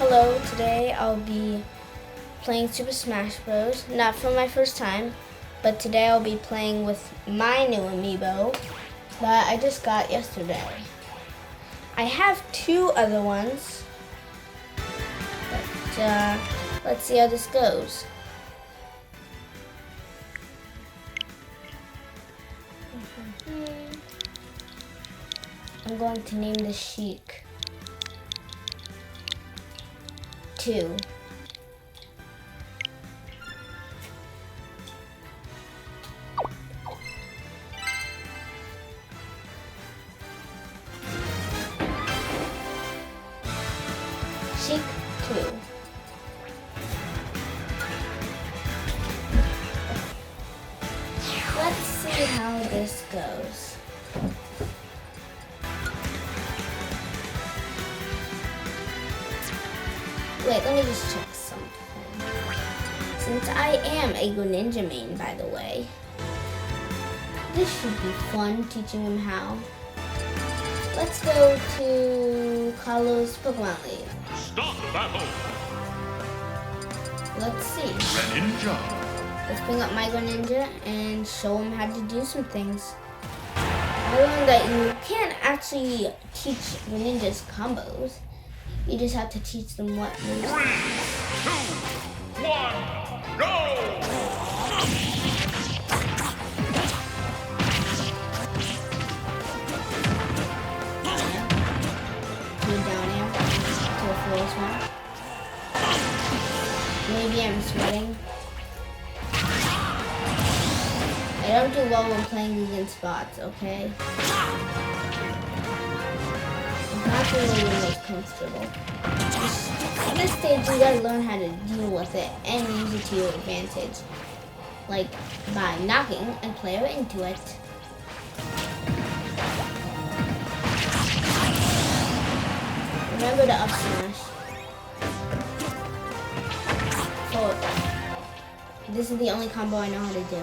Hello, today I'll be playing Super Smash Bros. Not for my first time, but today I'll be playing with my new amiibo that I just got yesterday. I have two other ones, but let's see how this goes. I'm going to name the Sheik 2. Sheik 2. Let's see how this goes. Wait, let me just check something. Since I am a Greninja main, by the way, this should be fun teaching him how. Let's go to Carlos Pokemon League. Start the battle! Let's see. Greninja! Let's bring up my Greninja and show him how to do some things. I learned that you can't actually teach Greninjas combos. You just have to teach them what moves. 3, 2, 1, go! Do down air to a force one. Maybe I'm sweating. I don't do well when playing against bots, okay? Not really the most comfortable. At this stage, you gotta learn how to deal with it and use it to your advantage. Like by knocking a player into it. Remember to up smash. So, this is the only combo I know how to do.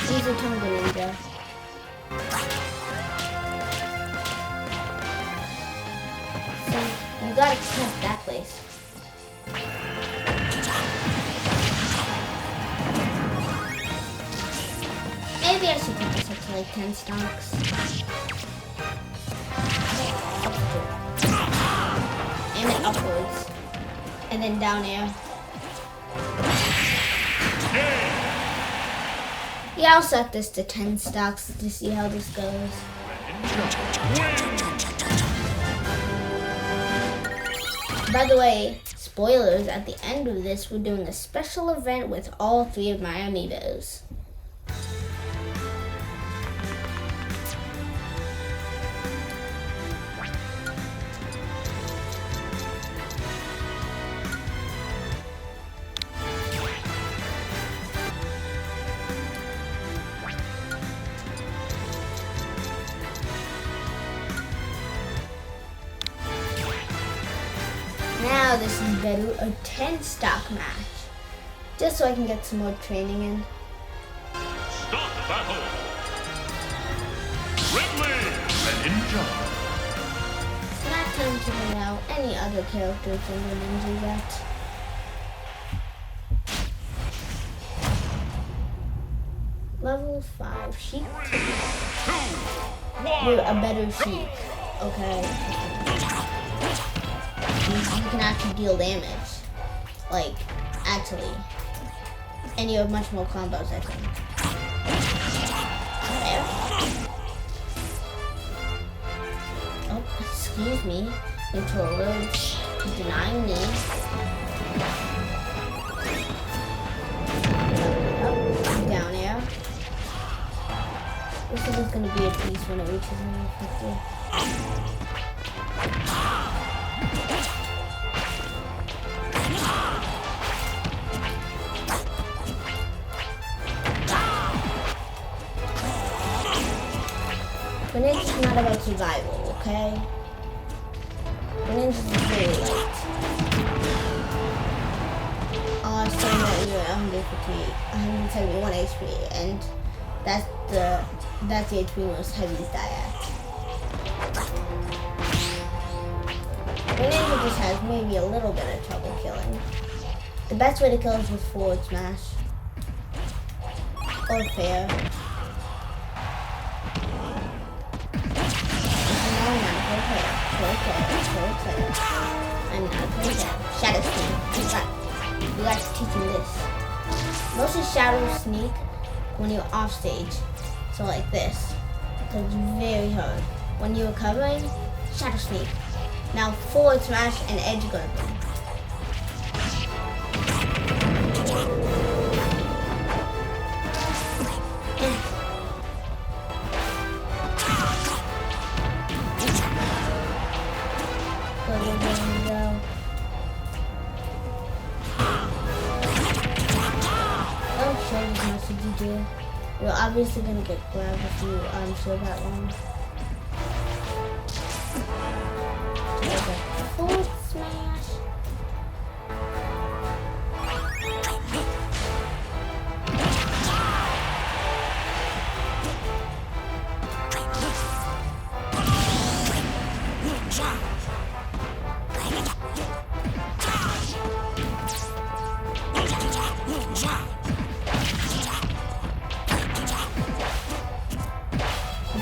Use a tongue Greninja. So, you gotta test that place. Maybe I should put this up to like 10 stocks. Aim it upwards. And then down air. Yeah, I'll set this to 10 stocks to see how this goes. By the way, spoilers, at the end of this, we're doing a special event with all 3 of my amiibos. Now this is better, a 10 stock match. Just so I can get some more training in. Start the battle! Ridley! Greninja! It's not time to bring out any other characters in Greninja yet. Level 5 Sheik. 3, 2, 1, You're a better Sheik. Okay. You can actually deal damage. Like, actually. And you have much more combos, I think. There. Oh, excuse me. Control roads denying me. Up, down air. This is gonna be a piece when it reaches level 50. Greninja's not about survival, okay? Greninja's very light. starting at 171 HP, and that's the HP most heavies die at. Greninja just has maybe a little bit of trouble killing. The best way to kill is with forward smash. Or fair. I'm not a pro player. Shadow Sneak. You got to teach him this. Mostly Shadow Sneak when you're off stage. So like this. Because it's very hard. When you're recovering, Shadow Sneak. Now forward smash and edge guard them. You're obviously gonna get grabbed if you shield that long. Forward smash.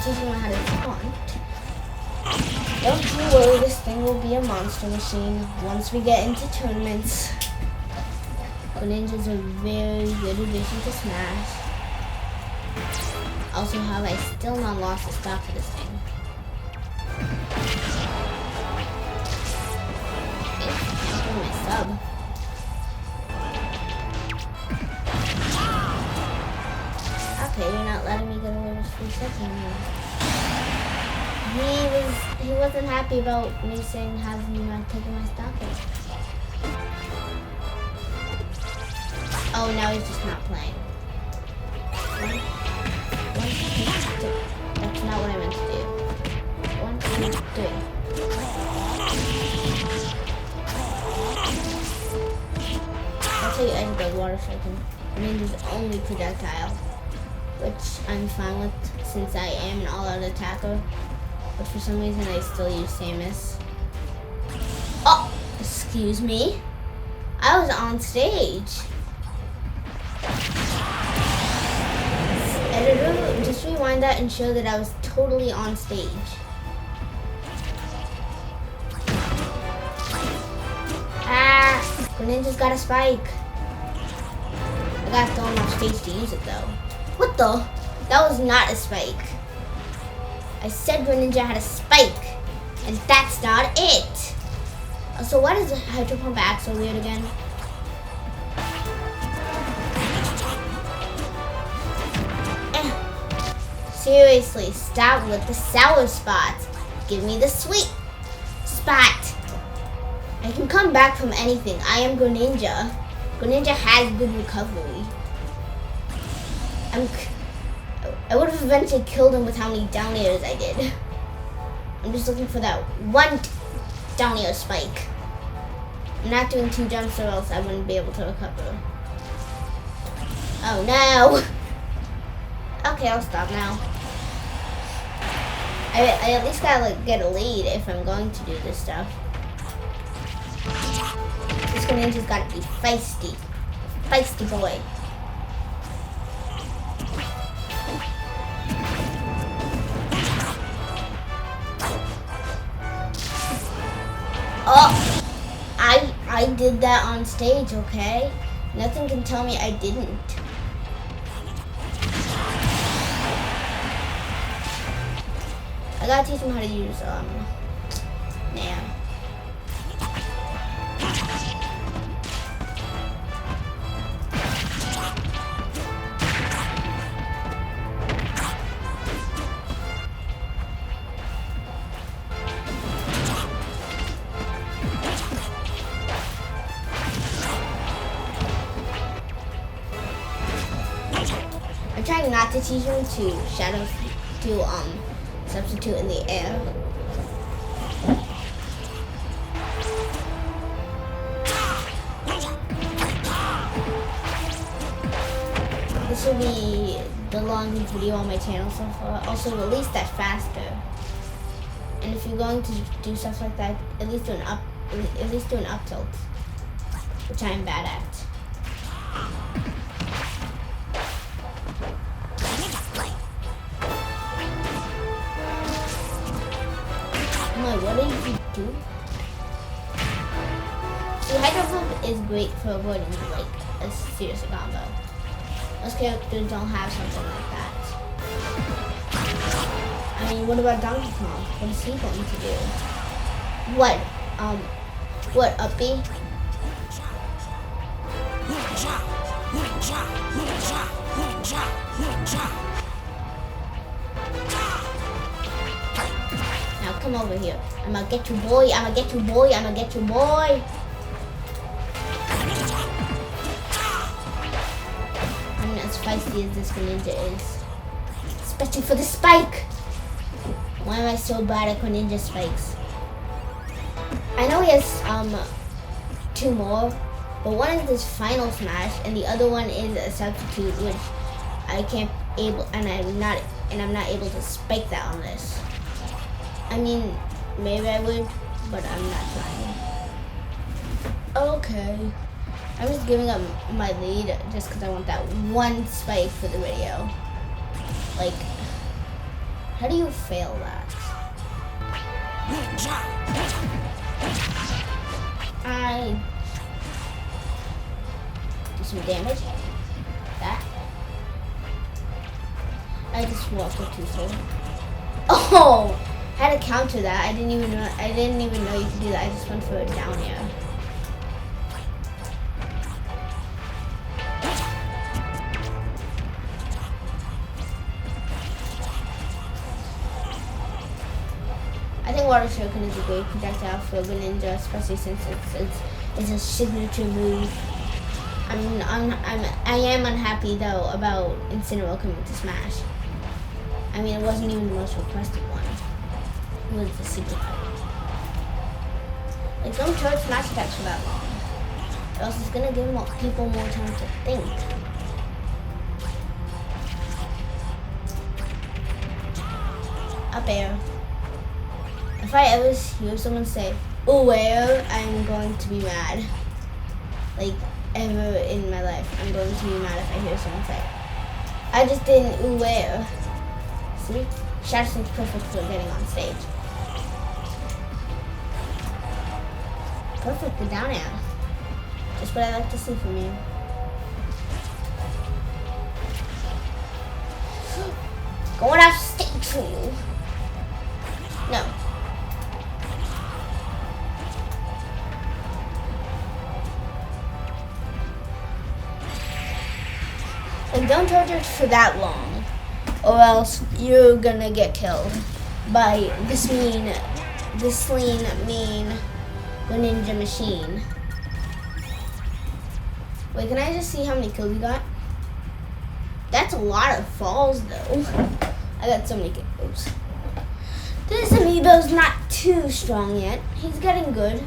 Teaching him how to taunt. Don't you worry, this thing will be a monster machine once we get into tournaments. Greninja's a very good addition to Smash. Also, have I still not lost the stock for this thing? I'm my sub. Okay, you're not letting me get away with 3 seconds anymore. He wasn't happy about me saying having me not taking my stock away. Oh, now he's just not playing. One, two. That's not what I meant to do. 1, 2, 3. That's how you end the water striking. Ninja's only projectile, which I'm fine with since I am an all-out attacker. But for some reason, I still use Samus. Oh, excuse me. I was on stage. Editor, just rewind that and show that I was totally on stage. Ah, Greninja's got a spike. I got thrown off stage to use it though. What the? That was not a spike. I said Greninja had a spike, and that's not it. So why does the Hydro Pump act so weird again? Seriously, stop with the sour spots. Give me the sweet spot. I can come back from anything. I am Greninja. Greninja has good recovery. I would have eventually killed him with how many down airs I did. I'm just looking for that one down air spike. I'm not doing 2 jumps or else I wouldn't be able to recover. Oh no! Okay, I'll stop now. I at least gotta like get a lead if I'm going to do this stuff. This Greninja's gotta be feisty. Feisty boy. Oh, I did that on stage, okay? Nothing can tell me I didn't. I gotta teach him how to use Nair. I'm trying not to teach him to substitute in the air. This will be the longest video on my channel so far. Also, release that faster. And if you're going to do stuff like that, at least do an up tilt, which I'm bad at. What did you do? See, Hydro Pump is great for avoiding like a serious combo. Most characters don't have something like that. I mean, what about Donkey Kong? What is he going to do? What? Uppy? Now come over here. I'ma get you, boy. I'ma get you, boy. I'ma get you, boy. I'm not as feisty as this Greninja is. Especially for the spike. Why am I so bad at Greninja spikes? I know he has two more, but one is his final smash and the other one is a substitute, which I can't able and I'm not able to spike that on this. I mean, maybe I would, but I'm not trying. Okay. I'm just giving up my lead just because I want that one spike for the video. Like, how do you fail that? I do some damage. That. I just walked with too slow. Oh! I had to counter that. I didn't even know you could do that. I just went for a down air. I think Water Shuriken is a great projectile for Greninja, especially since it's a signature move. I am unhappy though about Incineroar coming to Smash. I mean, it wasn't even the most requested one. It was the secret item. Like, don't charge Smash attacks for that long, or else it's gonna give people more time to think. Up air. If I ever hear someone say, "Ooh, air," I'm going to be mad. Like, ever in my life, I'm going to be mad if I hear someone say, "I just didn't ooh, air." See? Shatterson's perfect for getting on stage. Perfect, the down air. Just what I like to see from you. Going off stage for you. No. And don't charge it for that long, or else you're gonna get killed by this lean, mean Greninja machine. Wait, can I just see how many kills you got? That's a lot of falls, though. I got so many kills. This amiibo's not too strong yet. He's getting good.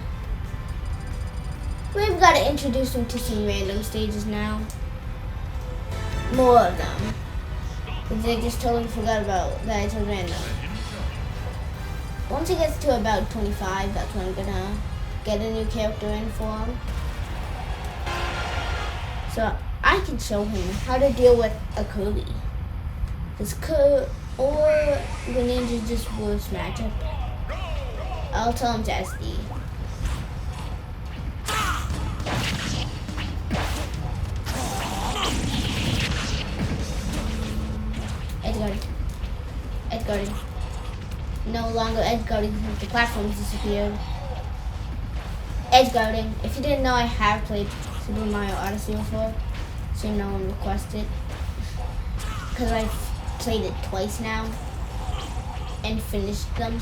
We've got to introduce him to some random stages now. More of them. Because I just totally forgot about that it's a random. Once he gets to about 25, that's when I'm gonna get a new character in for him. So I can show him how to deal with a Kirby. Because or Greninja just worse matchup. I'll tell him to SD. Edguarding. No longer edguarding because the platforms disappeared. Edguarding. If you didn't know, I have played Super Mario Odyssey before, so no one requested. Because I've played it twice now and finished them.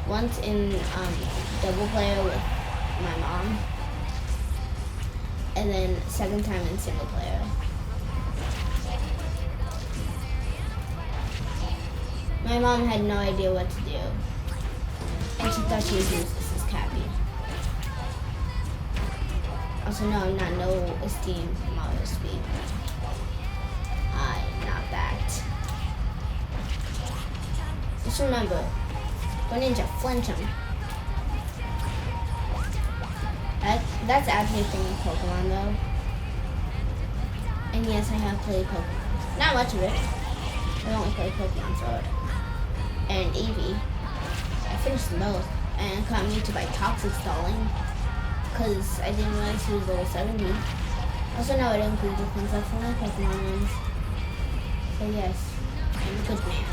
Once in double player with my mom, and then second time in single player. My mom had no idea what to do, and she thought she was useless as Cappy. Also, no, I'm not no esteem Mario Speed. that. Just remember, Greninja, flinch him. That's actually a thing in Pokemon though. And yes, I have played Pokemon. Not much of it. I only played Pokemon Sword and Eevee. I finished them both and got me to buy Toxic Stalling because I didn't realize he was level 70. Also, now it includes the things like my Pokemon ones. So yes, I'm a good man.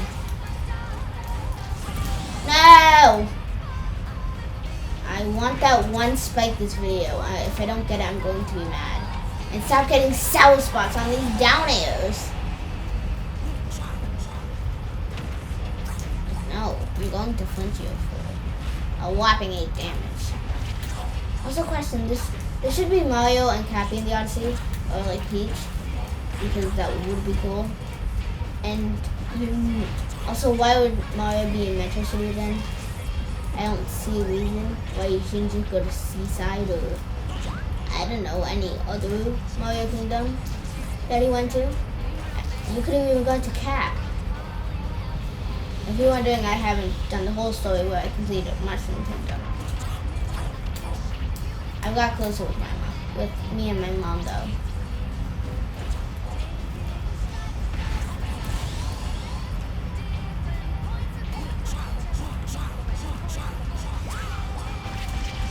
No! I want that one spike this video. If I don't get it, I'm going to be mad. And stop getting sour spots on these down airs. No, I'm going to flinch you for a whopping 8 damage. Also question, there should be Mario and Cappy in the Odyssey, or like Peach, because that would be cool. And also, why would Mario be in Metro City then? I don't see a reason why you shouldn't just go to Seaside or, I don't know, any other Mario Kingdom that he went to. You could have even gone to Cap. If you're wondering, I haven't done the whole story where I completed Mushroom Kingdom. I've got closer with me and my mom though.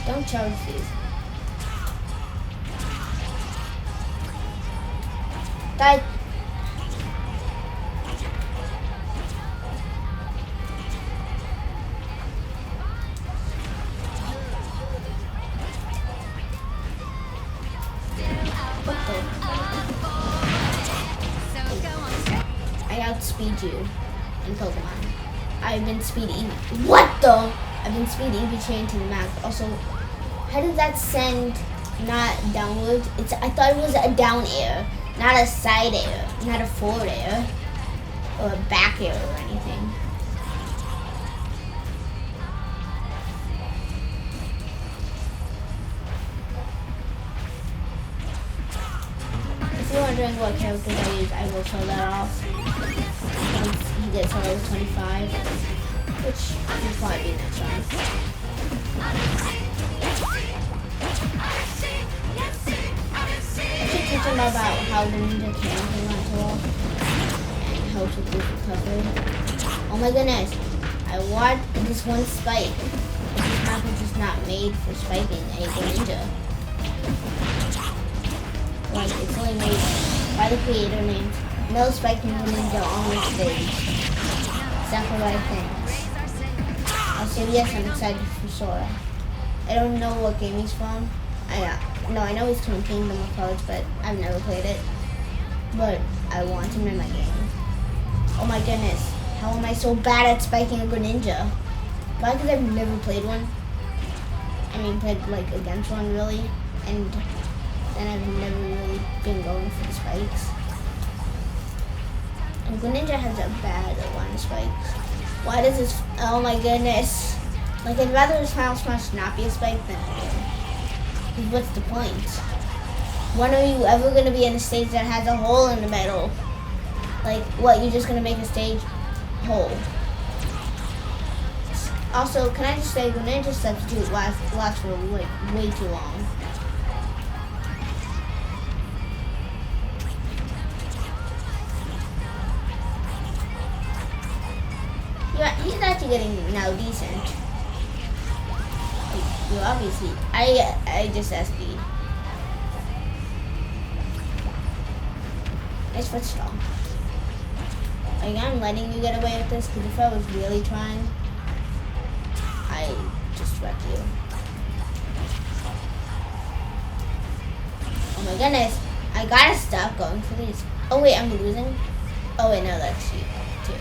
Don't charge these. Die. I outspeed you in Pokemon. I've been speed Eevee. What the? I've been speed Eevee chain to the max. Also, how did that send not downwards? I thought it was a down air, not a side air, not a forward air, or a back air or anything. If you're wondering what characters I use, I will show that off. Once he gets to level 25, which will probably be next round. I should teach him about how the ninja can hang on to wall and how to do recovery. Oh my goodness, I want this one spike. This map is just not made for spiking a ninja. Like, it's only made by the creator named No Spiking Ninja on this stage. Exactly what I think. I'll say yes, I'm excited for Sora. I don't know what game he's from. I know he's from Kingdom of Cards, but I've never played it. But I want him in my game. Oh my goodness, how am I so bad at spiking a Greninja? Why? Because I've never played one. I mean, played like against one really, and then I've never really been going for the spikes. And Greninja has a bad line of spikes. Why does this? Oh my goodness! Like, I'd rather this Final Smash not be a spike than it is. What's the point? When are you ever gonna be in a stage that has a hole in the middle? Like, what? You're just gonna make a stage hole? Also, can I just say, Greninja Substitute lasts for like way too long. Yeah, he's actually getting now decent. You obviously, I just SP'd. Nice foot strong. Like, I'm letting you get away with this, because if I was really trying, I just wrecked you. Oh my goodness, I gotta stop going for these. Oh wait, I'm losing? Oh wait, no, that's you too.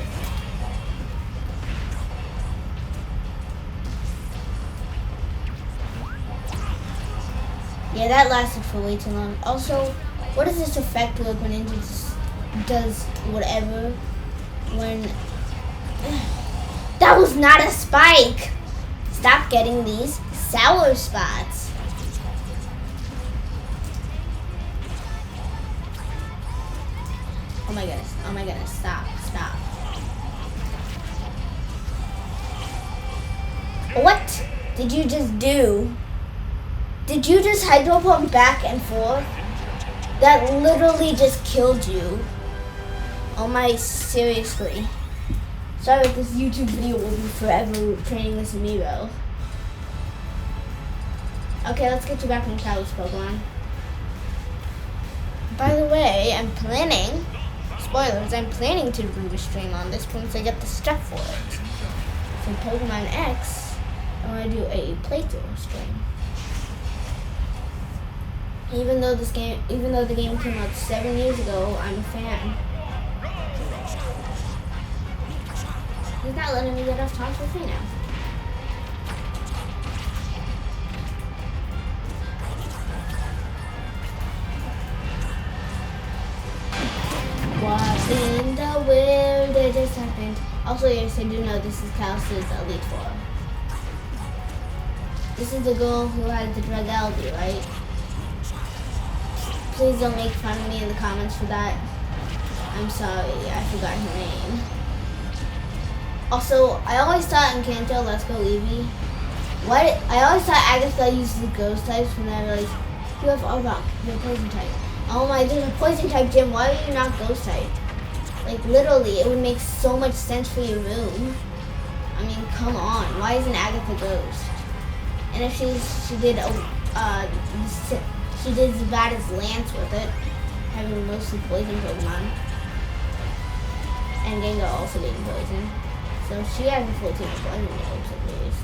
Yeah, that lasted for way too long. Also, what does this effect look when Ninja does whatever when... That was not a spike! Stop getting these sour spots. Oh my goodness. Oh my goodness. Stop. Stop. What did you just do? Did you just hydro pump back and forth? That literally just killed you. Oh my, seriously. Sorry if this YouTube video will be forever training this amiibo. Okay, let's get you back in Kalos Pokemon. By the way, I'm planning, spoilers, I'm planning to do a stream on this once I get the stuff for it. For Pokemon X, I want to do a playthrough stream. Even though the game came out 7 years ago, I'm a fan. He's not letting me get off talks with me now. What in the world did just happen? Also, yes, I do know this is Kalos' Elite Four. This is the girl who had the drug Aldi, right? Please don't make fun of me in the comments for that. I'm sorry, I forgot her name. Also, I always thought in Kanto, Let's Go Eevee, I always thought Agatha used the ghost types when they were like, you have Arbok, you're poison type. Oh my, there's a poison type gym, why are you not ghost type? Like literally, it would make so much sense for your room. I mean, come on, why isn't Agatha ghost? And if she did as bad as Lance with it, having mostly poison Pokemon. And Gengar also being poison. So she has a full team of poison moves at least.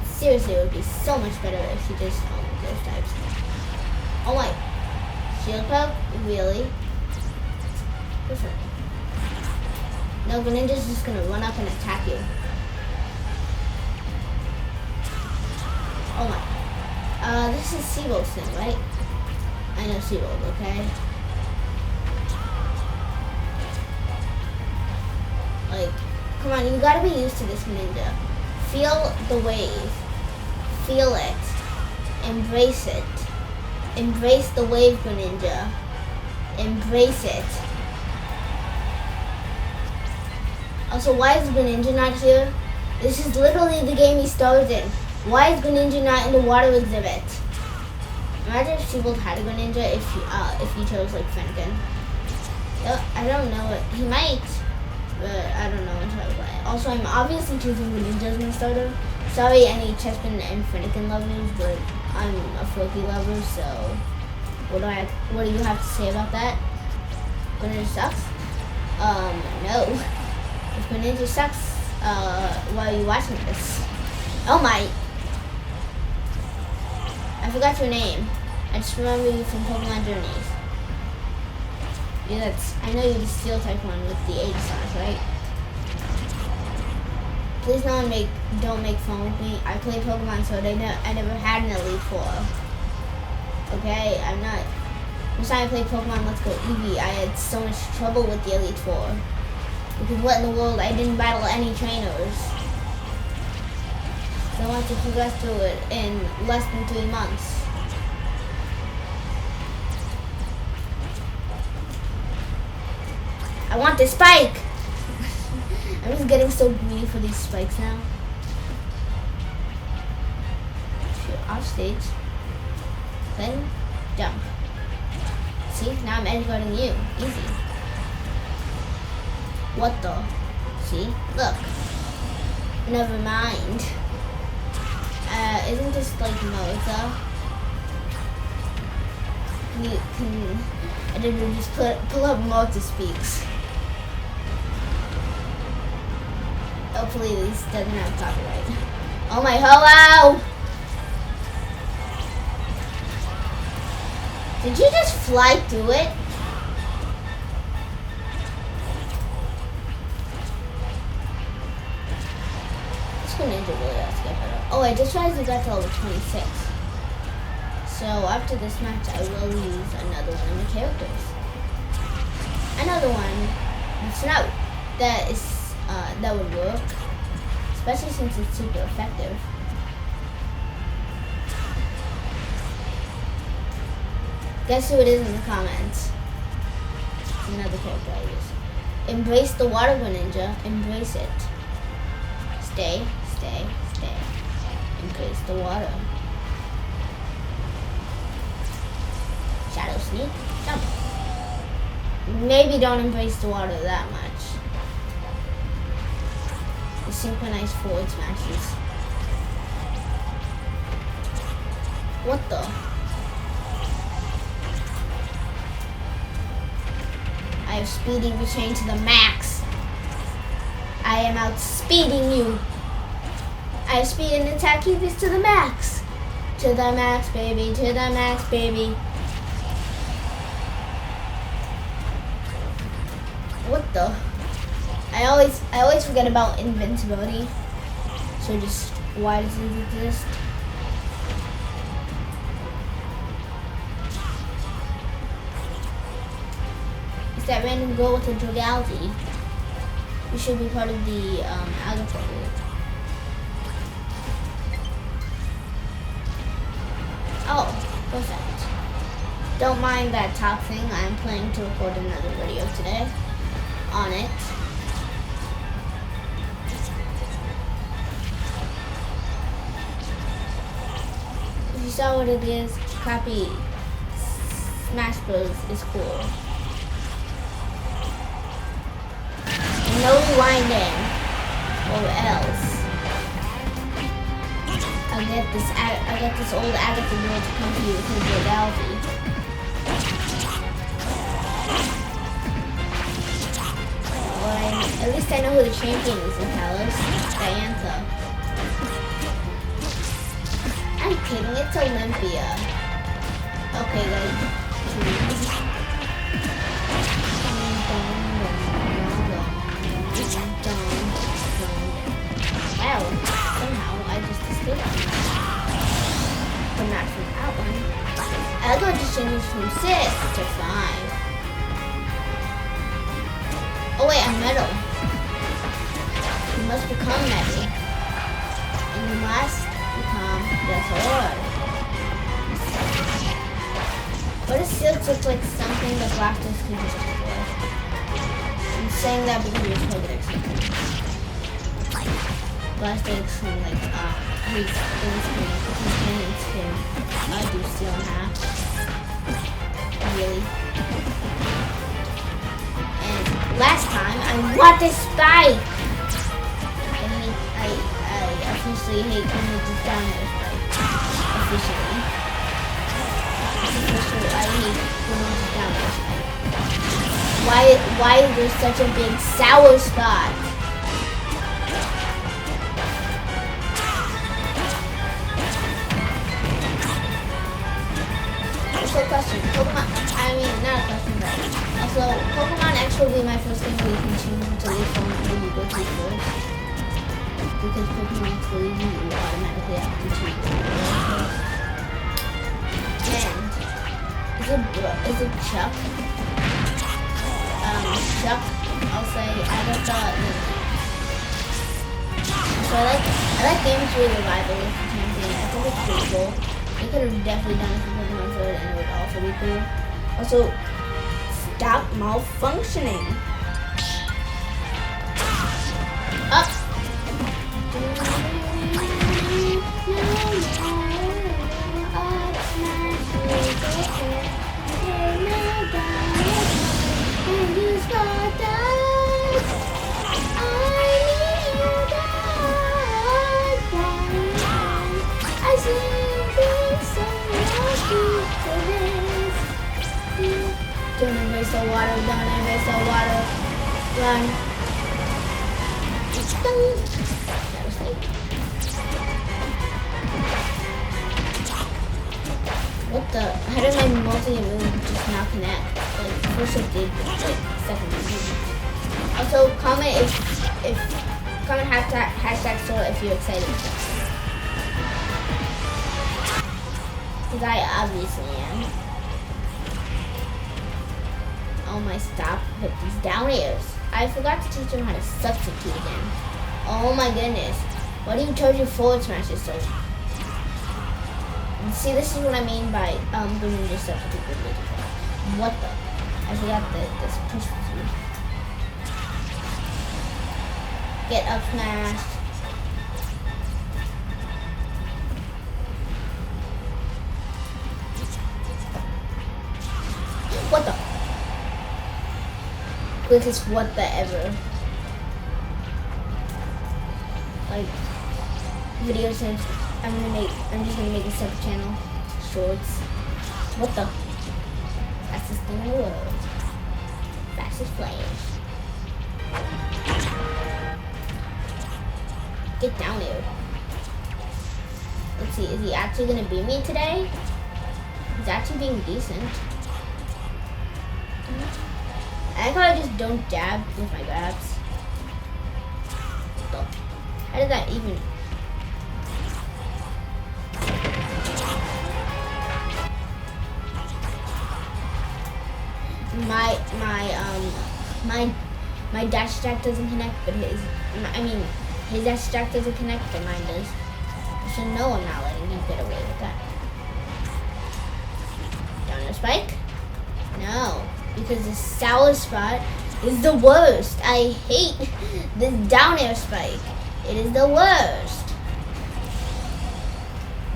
Seriously, it would be so much better if she just owned those types. Oh my. Shield Poke? Really? Good for me. No, Greninja's just gonna run up and attack you. Oh my. This is Seabold's thing, right? I know Seabold, okay? Like, come on, you gotta be used to this Greninja. Feel the wave. Feel it. Embrace it. Embrace the wave, Greninja. Embrace it. Also, why is Greninja not here? This is literally the game he stars in. Why is Greninja not in the water exhibit? Imagine if Seabold had a Greninja if he chose like Fennekin. I don't know it. He might, but I don't know until I play. Also, I'm obviously choosing Greninja as my starter. Sorry, any Chespin and Fennekin lovers, but I'm a Froakie lover, so what do you have to say about that? Greninja sucks? No. If Greninja sucks, why are you watching this? Oh my! I forgot your name. I just remember you from Pokemon Journeys. Yeah, I know you're the Steel type one with the 80 stars, right? Please don't make fun with me. I play Pokemon, so I never had an Elite Four. Okay, First time I played Pokemon Let's Go Eevee, I had so much trouble with the Elite Four. Because what in the world, I didn't battle any trainers. So I want to progress through it in less than 3 months. I want this spike! I'm just getting so greedy for these spikes now. Off stage. Then jump. See, now I'm edge guarding you. Easy. What the? See? Look. Never mind. Isn't this like Martha? I didn't just pull up Martha Speaks. Hopefully this doesn't have copyright. Oh my hello! Did you just fly through it? Greninja really has to get better. Oh, I just realized we got to level 26. So after this match, I will use another one of my characters. Another one, Snout, that would work, especially since it's super effective. Guess who it is in the comments? It's another character I use. Embrace the water, Greninja. Embrace it. Stay, stay, stay. Embrace the water. Shadow Sneak. Jump. Maybe don't embrace the water that much. The synchronized forward smashes. What the? I have speeding retrain to the max. I am outspeeding you. I have speed and attack this to the max. To the max, baby. To the max, baby. What the? I always forget about invincibility. So just why does it exist? It's that random girl with the Dragality. You should be part of the Alpha group. Oh, perfect. Don't mind that top thing. I'm planning to record another video today on it. If you saw what it is, copy Smash Bros is cool. And no rewinding, or else I get this old Agatha girl to come to you with her Dragality. Well, at least I know who the champion is in Palace. Diantha. I'm kidding, it's Olympia. Okay, guys. Wow, somehow I just escaped from that. But not from that one. I got to change from 6 to 5. Oh wait, I'm metal. You must become metal. And you must become the sword. But it still looks like something the Blastoise could just destroy. I'm saying that because you're Pokedex. Blastoise can his companions can do steel in half. Really. And last time I want this spike! I officially hate Greninja's down air spike. Officially. I hate Greninja's down air spike. Why is there such a big sour spot? Also, question. Pokemon. I mean, not a question, but also, Pokemon X will be my first thing where you can choose to leave from where you go to first. Because Pokemon X will leave you automatically have to choose. And is it Chuck? Chuck. I'll say Agatha. So I like games where the rival is the champion. I think it's pretty cool. They could have definitely done it for Pokemon Sword and it would also be cool. Also, stop malfunctioning. Up. Don't embrace the water, don't embrace the water. Run. What the? How did my multi-move just not connect? Like, first it did, but like, second it didn't. Also, comment comment hashtag Sora if you're excited. Because I obviously am. Oh my, stop with these down airs. I forgot to teach him how to substitute again. Oh my goodness. Why do you charge your forward smashes so? See, this is what I mean by Greninja substitute. What the? I forgot this push through. Get up smash. What the? Quickest what the ever. Like videos and I'm just gonna make a separate channel. Shorts. What the? Fastest thing in the world. Fastest flash. Get down here. Let's see, is he actually gonna beat me today? He's actually being decent. I probably just don't jab with my grabs. How did that even? My dash attack doesn't connect, but his dash attack doesn't connect, but mine does. So no, I'm not letting you get away with that. Down air spike? No, because the sour spot is the worst. I hate this down air spike. It is the worst.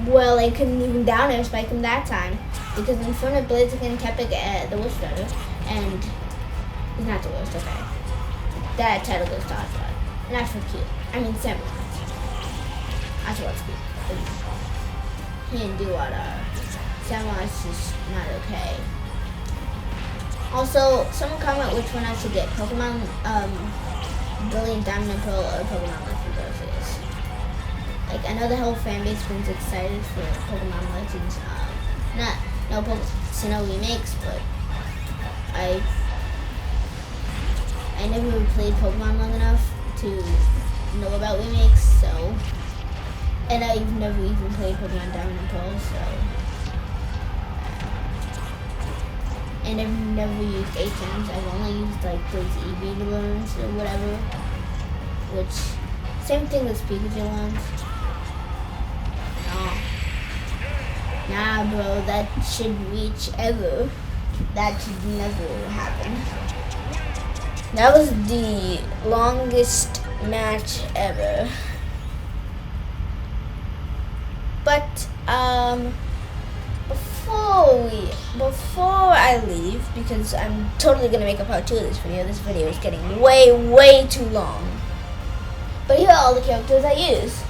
Well, I couldn't even down air spike him that time because in front of Blaziken kept the worst starter, and he's not the worst. Okay, that title goes to Oddbot. Not for cute. I mean, Samurai. Oddbot's cute. He didn't do what Samurai's just not okay. Also, someone comment which one I should get: Pokemon Brilliant Diamond and Pearl or Pokemon Legends Arceus. Like, I know the whole fan base was excited for Pokemon Legends. No Sinnoh remakes, but I never played Pokemon long enough to know about remakes, so. And I've never even played Pokemon Diamond and Pearl, so. And I've never used HMs. I've only used like those EV learns or whatever. Which, same thing with Pikachu ones. Nah, bro, that should reach ever. That should never happen. That was the longest match ever. But, before I leave, because I'm totally gonna make a part 2 of this video. This video is getting way too long. But here are all the characters I use.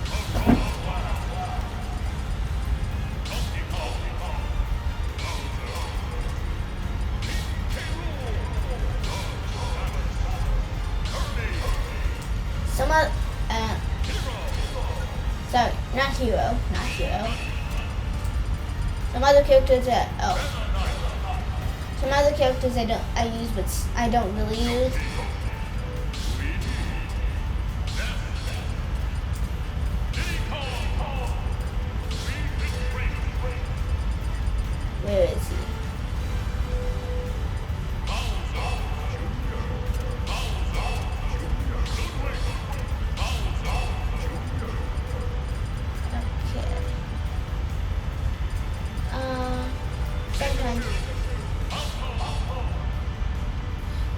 Sorry, not hero. Some other characters some other characters I use, but I don't really use. Where is he?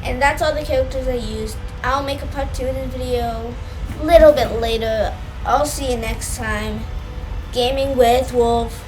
And that's all the characters I used. I'll make a part 2 of this video a little bit later. I'll see you next time. Gaming with Wolf.